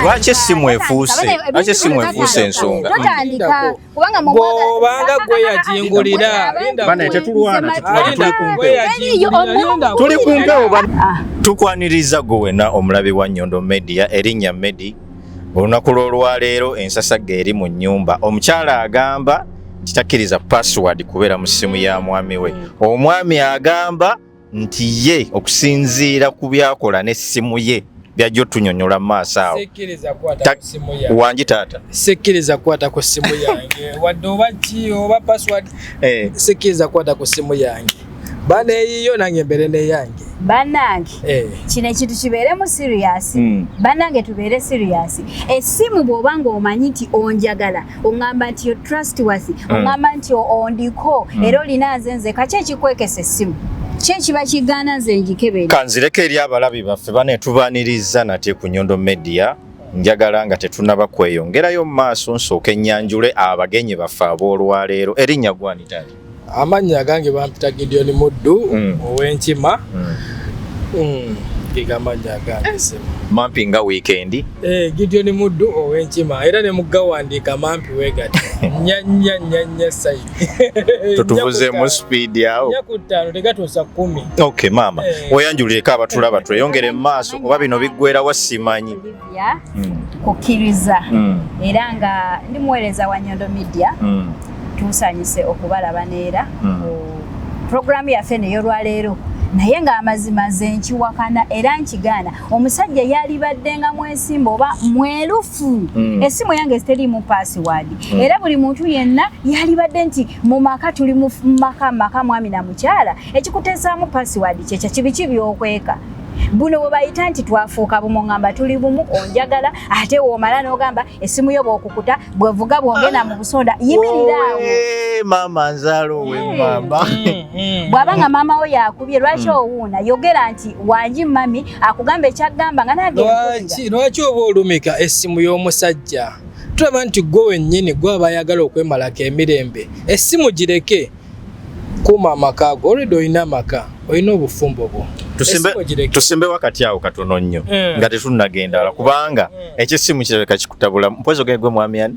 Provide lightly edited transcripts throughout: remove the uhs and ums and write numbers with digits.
Lwaki essimu efuuse? Lwaki essimu efuuse ensonga? Banga gwe yajingulira. Bana tetulwana tuli kumpewo. Tukwaniriza gwe wena omulabi wa Nyondo Media erinnya Medi. Olunaku lw'olwaleero ensasagga eri mu nnyumba. Omukyala agamba kitakkiriza password kubeera mu ssimu ya mwami we. Omwami agamba nti ye okusinziira ku byakola n'essimu ye byajjo tunyonyola maaso awo. Sekkiriza kwata ku ssimu yange. Wangi taata. Sekkiriza kwata ku ssimu yange. Wadde oba ki oba password. Sekkiriza kwata ku ssimu yange. Bana eyiyo nange mbere ne yange. Banange. Kino ekintu kibeeremu serious. Banange tubeere serious. Essimu bw'obanga omanyi nti onjagala, ongamba nti you're trustworthy, ongamba nti ondiko, era olina nze kaki ekikwekesa essimu? Kiba kigaana nze njikebere. Kanzireko eri abalabi baffe banetubaaniriza nate ku Nyondo Media. Njagala nga tetunaba kweyongerayo mu maaso nsooke ennyanjule abagenyi baffe ab'olwaleero. Erinnya gwani taata? Amannya gange bampita Gideon Muddu ow'Enkima. Amannya gange sema. Mampi nga weekend. Gideon Muddu ow'Enkima era ne muggawandiika mampi weegati. Nya sayi. Tutuvuze mu speed yawo. Nya ku 5 tegatuusa 10. Okay mama. Oyanjulireko abatulaba tweyongere mu maaso kuba bino biggwera wa simanyi. Kukkiriza. Era nga ndi muweereza wa Nyondo Media. Tusanyise okubalaba neera. Programu yaffe n'ey'olwaleero. Naye nga amazima ze nkiwakana era nkigaana. Omusajja yalibadde nga mwesimba oba mwerufu. Essimu yange teriimu password. Era buli muntu yenna yalibadde nti mu maka tuli mu maka mwami na mukyala. Ekikuteesaamu password kyekyo kibi by'okweka. Buno bwe bayita nti twafuuka bumu ngamba tuli bumu onjagala ate woomala n'ogamba essimu yo bw'okukuta bwevuga bw'ogenda mu busonda yimirira awo. Mama nzaalo we mama. Bw'aba nga maama we yakubye lwaki owuuna yogera nti wangi mami akugamba ekyagamba nga nage lwaki oba olumika essimu y'omusajja? Tulaba nti gwe wennyini gwe aba ayagala okwemalako emirembe. Essimu gireke kuuma amaka go. Olwedde olina amaka olina obufumbo bwo. Tusimbe wakati awo katono nnyo nga tetunnagenda kubanga ekisimu kirabika kikutabula. Mpozi ogegwe mwami ani?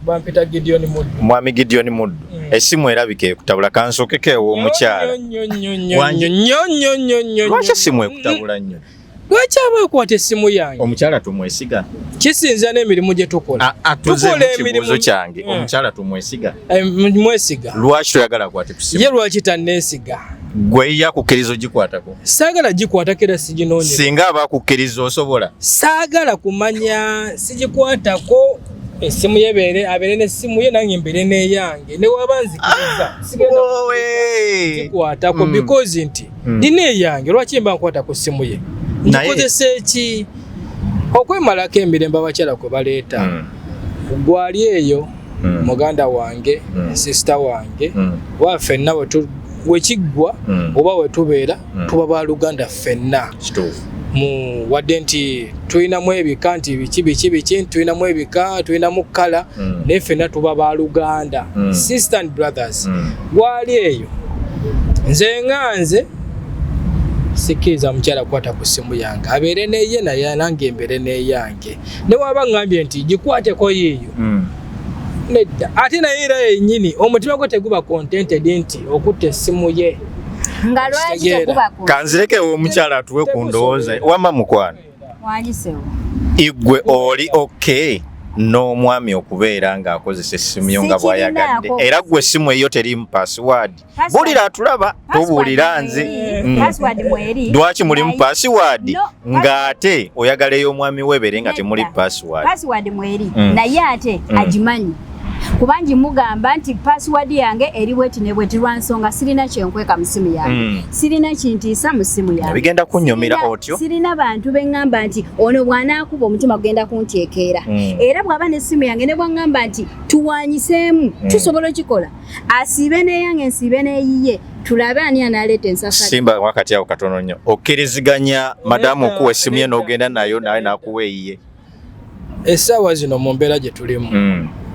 Bampita Gideon Muddu. Mwami Gideon Muddu. Essimu erabika ekutabula kansokeke ew'omukyala. Lwaki essimu ekutabula nnyo? Lwaki aba akwata essimu yange? Omukyala tumwesiga. Kisinza n'emirimu gye tukola. Tukola emirimu kyange. Omukyala tumwesiga. Mwesiga. Lwaki toyagala akwate ku ssimu? Ye lwaki tanneesiga? Gwe yakukkiriza gikwatako. Saagala gikwatako era siginoonyera. Singa abakukkiriza osobola. Saagala kumanya sigikwatako. Essimu ye abeere n'essimu ye nange mbere n'eyange. Ne waba nzikiriza sigenda gikwatako because nti nina eyange. Lwaki mba nkwata ku ssimu ye? Ngikozesa eki? Okwemalako emirembe abakyala kwe baleeta. Gwali eyo muganda wange, sister wange, wafenna wekiggwa oba wetubeera tuba baluganda ffenna. Wadde nti tulinamu ebika nti biki tulinamu ebika tulinamu kala naye ffenna tuba baluganda. Sister and brothers. Gwali eyo nze sikkiriza mukyala kukwata ku ssimu yange abeere n'eye naye nange mbere n'eyange. Ne waba ngambye nti gikwateko yiiyo nedda ate naye era yennyini omutima gwe teguba contented nti okutta essimu ye. Nga lwaki teguba kanzireke omukyala atuwe ku ndowooza wama mukwano wanyisewo igwe oli okay n'omwami okubeera ng'akozesa essimu yo nga bw'ayagadde era gwe essimu eyo terimu password. Bulira atulaba tubuulira nze lwaki mulimu password ng'ate oyagala ey'omwami webere nga temuli password. Password mweri naye ate agimanyi kubangi mugamba nti password yange eri bweti ne bweti lwansonga sirina kyenkweka mu ssimu yange. Sirina kintiisa mu ssimu yange. Bigenda kunnyomera otyo. Sirina bantu bengamba nti ono bw'anaakuba omutima gugenda kunteekera. Era bw'aba n'essimu yange ne bw'angamba nti tuwanyiseemu tusobola okikola. Asiibe n'eyange nsiibe n'eyiye. Tulabe ani analeeta ensasala. Simba wakati awo katono nnyo. Okkiriziganya madamu okuwa essimu ye n'ogenda nayo nawe n'akuwa eyiye. Essaawa zino mu mbeera gye tulimu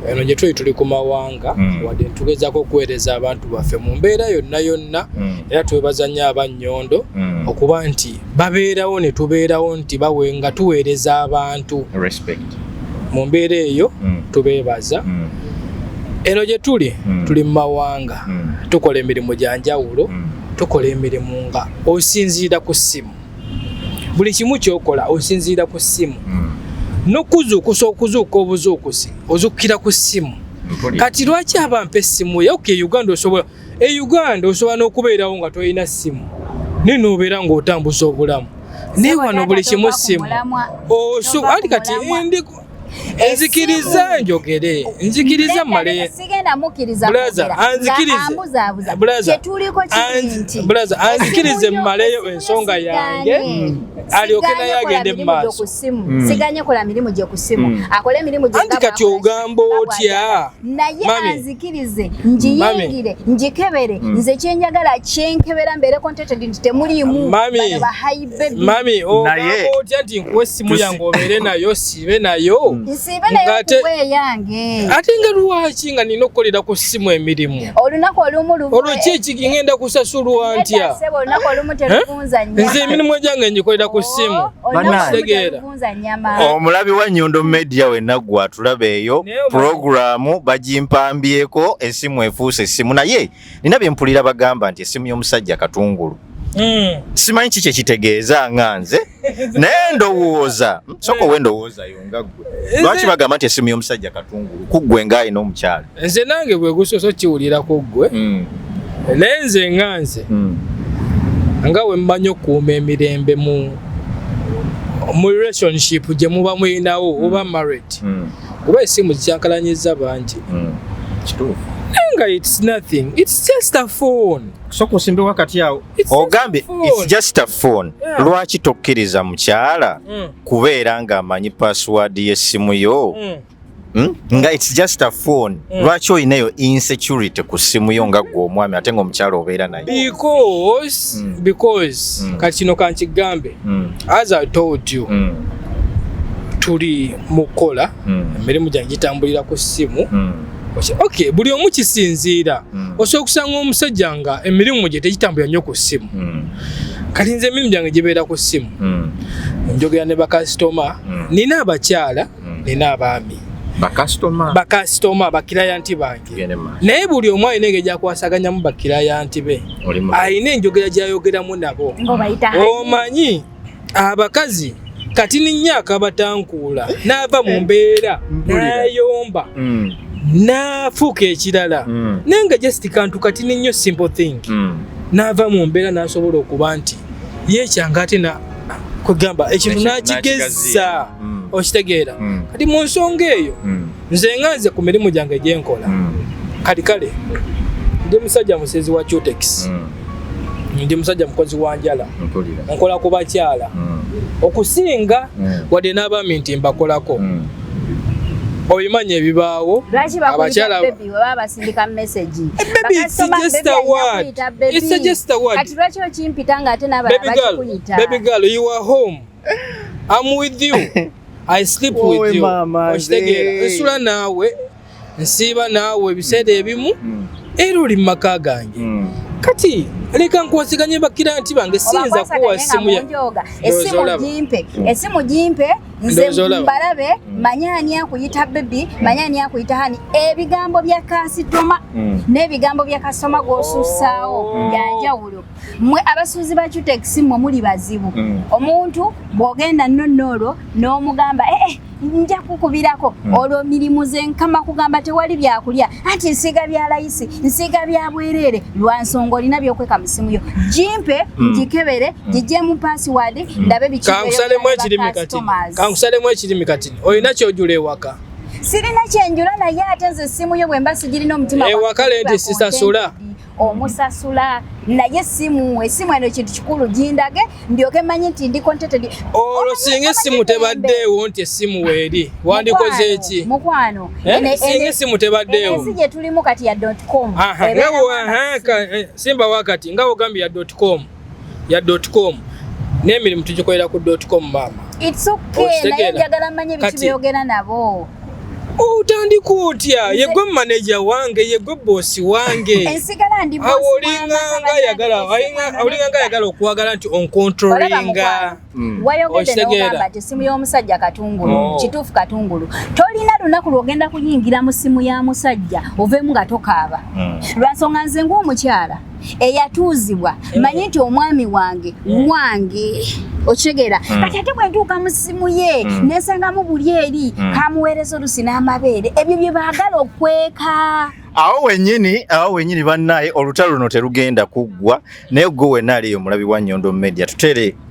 eno gye tuli ku mawanga wadde tugezaako okuweereza abantu baffe mu mbeera yonna era twebaza nnyo abannyondo okuba nti babeerawo ne tubeerawo nti nga tuweereza abantu mu mbeera eyo tubeebaza. Eno gye tuli mu mawanga tukola emirimu gya njawulo, tukola emirimu nga osinziira ku ssimu. Buli kimu kyokola osinziira ku ssimu. N'okuzuukusa obuzuukusi ozuukira ku ssimu. Kati lwaki abampa essimu yo? Uganda osobola n'okubeerawo nga tolina ssimu naye n'obeera ng'otambuza obulamu. Naye wano buli kimu ssimu. Ali kati enzikiriza njogere, nzikiriza male. Sigenda mukkiriza Blaza, anzikirize maleyo ensonga yange. Alyoke naye agende mu maaso. Siganye kola mirimu gye ku ssimu. Akole emirimu gye anti kati ogamba otya? Naye anzikirize, njiyingire, njikebere, nze kyenjagala kyenkebera mbeere contented nti temuliimu. Mami, ogamba otya nti nkuwa essimu yange obeere nayo, siibe nayo? Nsiibe nayo kuwe yange. Ate nga lwaki nga nina okukolera ku ssimu emirimu? Olunaku olumu luve. Olwo ki ngenda kusasulwa ntya? Olunaku olumu terufunza nnyama. Nze emirimu gyange ngikolera ku ssimu. Omulabi wa Nyondo Media wenna gwe atulaba eyo programu bagimpambyeko essimu efuuse essimu. Naye nina bye mpulira bagamba nti essimu y'omusajja katungulu. Simanyi ki kye kitegeeza nga nze naye ndowooza soko wendowooza yo nga ggwe. Lwaki bagamba nti essimu y'omusajja katungulu kuggwe ng'alina omukyala? Nze nange bwe gusoso kiwulira ku ggwe naye nze nga nze nga we mmanyi okuuma emirembe mu relationship gye muba mulinawo oba married. Kuba essimu zikyankalanyiza bangi. Kituufu. Nga it's nothing. It's just a phone. Soko simbe wakati awo. Ogambe it's just a phone. Lwaki tokkiriza mukyala kubeera nga amanyi password y'essimu yo? Nga it's just a phone. Lwaki olinayo insecurity ku ssimu yo nga gwe omwami ate ng'omukyala obeera naye? Because kati kino kankigambe, as I told you, tuli mukola emirimu gyange gitambulira ku ssimu. Okay, buli omu kisinziira. Osobola okusanga omusajja nga emirimu gye tegitambulira nnyo ku ssimu. Kati nze emirimu gyange gibeera ku ssimu. Njogera ne bakasitoma, nina abakyala, nina abaami. Bakasitoma bakirayanti bange. Naye buli omu alina engeri gy'akwasaganyamu bakirayanti be. Alina enjogera gy'ayogeramu nabo. Omanyi abakazi kati ninyaaka batankuula n'ava mu mbeera n'ayomba n'afuuka ekirala naye nga just kantu kati nnyo simple thing n'ava mu mbeera n'asobola okuba nti yeekyanga ate kugamba ekintu n'akigezza. Okitegeera kati mu nsonga eyo nze nga nze ku mirimu gyange gyenkola kale ndi musajja musezi wa Cutex, ndi musajja mukozi wa njala, nkola ku bakyala okusinga wadde n'abaami nti mbakolako. Obimanyi ebibaawo abakyala basindika message. It's just a word. Ati lwaki okimpita nga ate n'abalala bakikuyita? Baby girl, you are home. I'm with you. I sleep with you. Okitegeera, nsula naawe, nsiiba naawe ebiseera ebimu era oli mu maka gange. Kati leka nkwasaganye bakiranti bange siyinza kuwa essimu ya essimu gimpe nze mbalabe manyani akuyita baby, manyani akuyita hani. Ebigambo bya kasitoma n'ebigambo bya kasitoma g'osussaawo byanjawulo. Mmwe abasuuzi ba Cutex mmwe muli bazibu. Omuntu bw'ogenda nonnoolwo n'omugamba nja kukubirako olwo mirimu ze nkama kugamba tewali byakulya anti nsiga bya layisi, nsiga bya bwereere. Lwa nsonga olina byokweka mu ssimu yo. Gimpe ngikebere gijje mu password ndabe bikibeyo. Kankusalemu ekirimi kati olina kyojula ewaka. Sirina kyenjula naye ate nze essimu yo bwemba sigirina omutima ewaka lenti sisasula. Omusasula naye essimu eno kintu kikulu gindage ndyoke manye nti ndi contented. Olwo singa essimu tebaddeewo nti essimu weeri wandikoze eki? Mukwano singa essimu tebaddeewo ensi gye tulimu kati ya .com. Simba wakati nga ogambye ya .com n'emirimu tugikolera ku .com mama. It's okay naye njagala manye biki byogera nabo. Otandika otya yegwe manager wange yegwe boss wange ensigala ndi boss awulinganga yagala okuwagala nti oncontrollinga wayogedde n'ogamba nti essimu y'omusajja katungulu kituufu katungulu tolina lunaku lwogenda kuyingira mu ssimu ya musajja oveemu nga tokaaba lwansonga nze ng'omukyala eyatuuzibwa manyi nti omwami wange okitegeera kati ate bwe ntuuka mu ssimu ye nesangamu buli eri kamuweereza olusi n'amabeere ebyo bye baagala okweka awo wennyini bannaye olutalo luno terugenda kuggwa naye gwe wenna aliyo mulabi wa Nyondo Media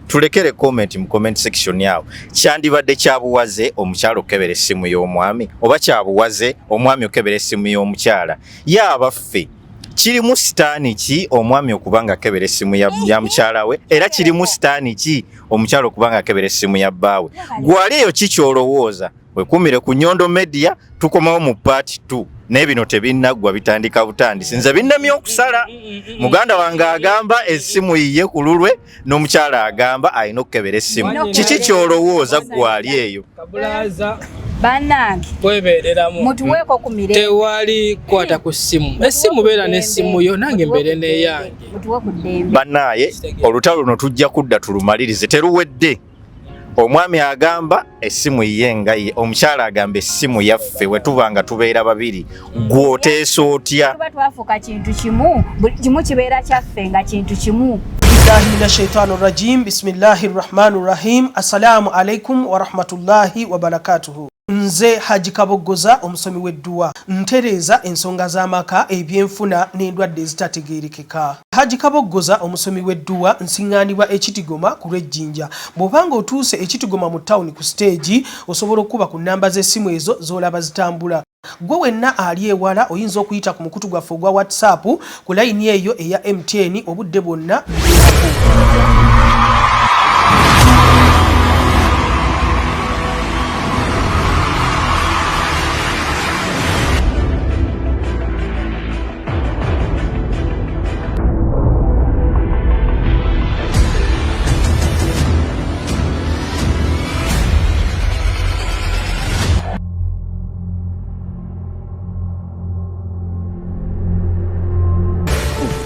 tulekere comment mu comment section yawo kyandibadde kyabuwaze omukyala okebera essimu y'omwami oba kyabuwaze omwami okebera essimu y'omukyala yabaffe kirimu sitaani ki omwami okubanga akebera essimu ya mukyala we era kirimu sitaani ki omukyala okubanga akebera essimu ya bbaawe gwali eyo kikyolowooza wekumire ku Nyondo Media tukomawo mu part 2 naye bino tebinnaggwa bitandika butandisi nze binnamya okusala muganda wange agamba essimu yiye ku lulwe n'omukyala agamba alina okukebera essimu kiki kyolowooza gwali eyo bannange kwebeereramu mutuweeko ku mirembe tewali kwata ku ssimu essimu beera n'essimu yo nange mbeere n'eyange mutuwe ku ddembe bannaye olutalo luno tujja kudda tulumalirize teruwedde omwami agamba essimu yiye nga ye omukyala agamba essimu yaffe we tuba nga tubeera babiri gw'oteesa otya tuba twafuuka kintu kimu buli kimu kibeera kyaffe nga kintu kimu billahi minash shaitani rajim bismillahir rahmanir rahim assalamu alaikum wa rahmatullahi wa barakatuhu nze Haji Kaboggoza omusomi w'edduwa ntereeza ensonga z'amaka ebyenfuna n'endwadde ezitategeerekeka. Haji Kaboggoza omusomi w'edduwa nsiŋŋaanibwa ekitigoma ku lw'ejjinja bw'obanga otuuse ekitigoma mu ttawuni ku siteegi osobola okuba ku nnamba z'essimu ezo z'olaba zitambula. Gwe wenna ali ewala oyinza okuyita ku mukutu gwaffe ogwa WhatsApp ku layini eyo eya MTN obudde bwonna.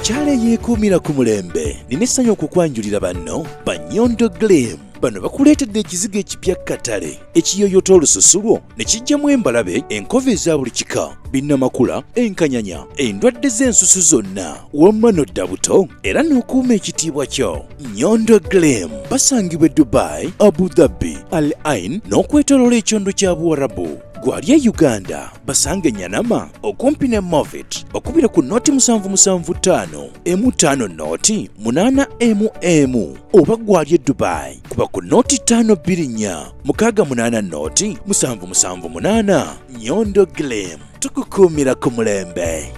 Chale yeekuumira ku mulembe nina essanyu okukwanjulira banno ba Nyondo Glam bano bakuleetedde ekizigo ekipya katale ekiyoyota olususu lwo ne kijjamu embalabe enkova eza buli kika binnamakula enkanyanya endwadde z'ensusu zonna wamma n'odda buto era n'okuuma ekitiibwa kyo. Nyondo Glam basangibwa Dubai, Abu Dhabi, Al Ain n'okwetooloola ekyondo kya Buwarabu. Gwali e Uganda basange Nyanama okumpi ne Movit okubira ku noti 775 M5 noti 8 oba gwali e Dubai kuba ku noti 524 680 noti 778. Nyondo Glam tukukuumira ku mulembe.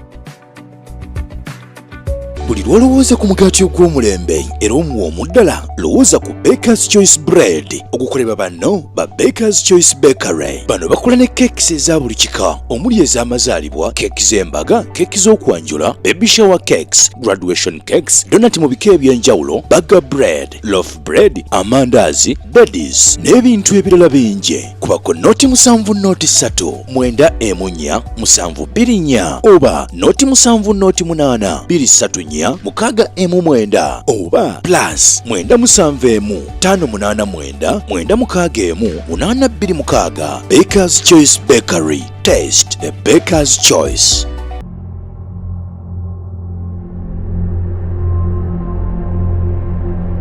Buli lwolowooza ku mugaati ogw'omulembe era omuwoomu ddala lowooza ku Baker's Choice Bread okukolebwa banno ba Baker's Choice Bakery. Bano bakola ne keekisi eza buli kika omuli ez'amazaalibwa, keeki z'embaga, keeki z'okwanjula, baby shower cakes, graduation cakes, donati mu bika eby'enjawulo, burger bread, loaf bread, amandaazi, beddies n'ebintu ebirala bingi. Kuba ku noti 7 noti 3 9 emunya 724 oba noti 7 noti 8 234 6 M9 oba plus 9 589 9 8 Baker's Choice Bakery. Taste the Baker's Choice.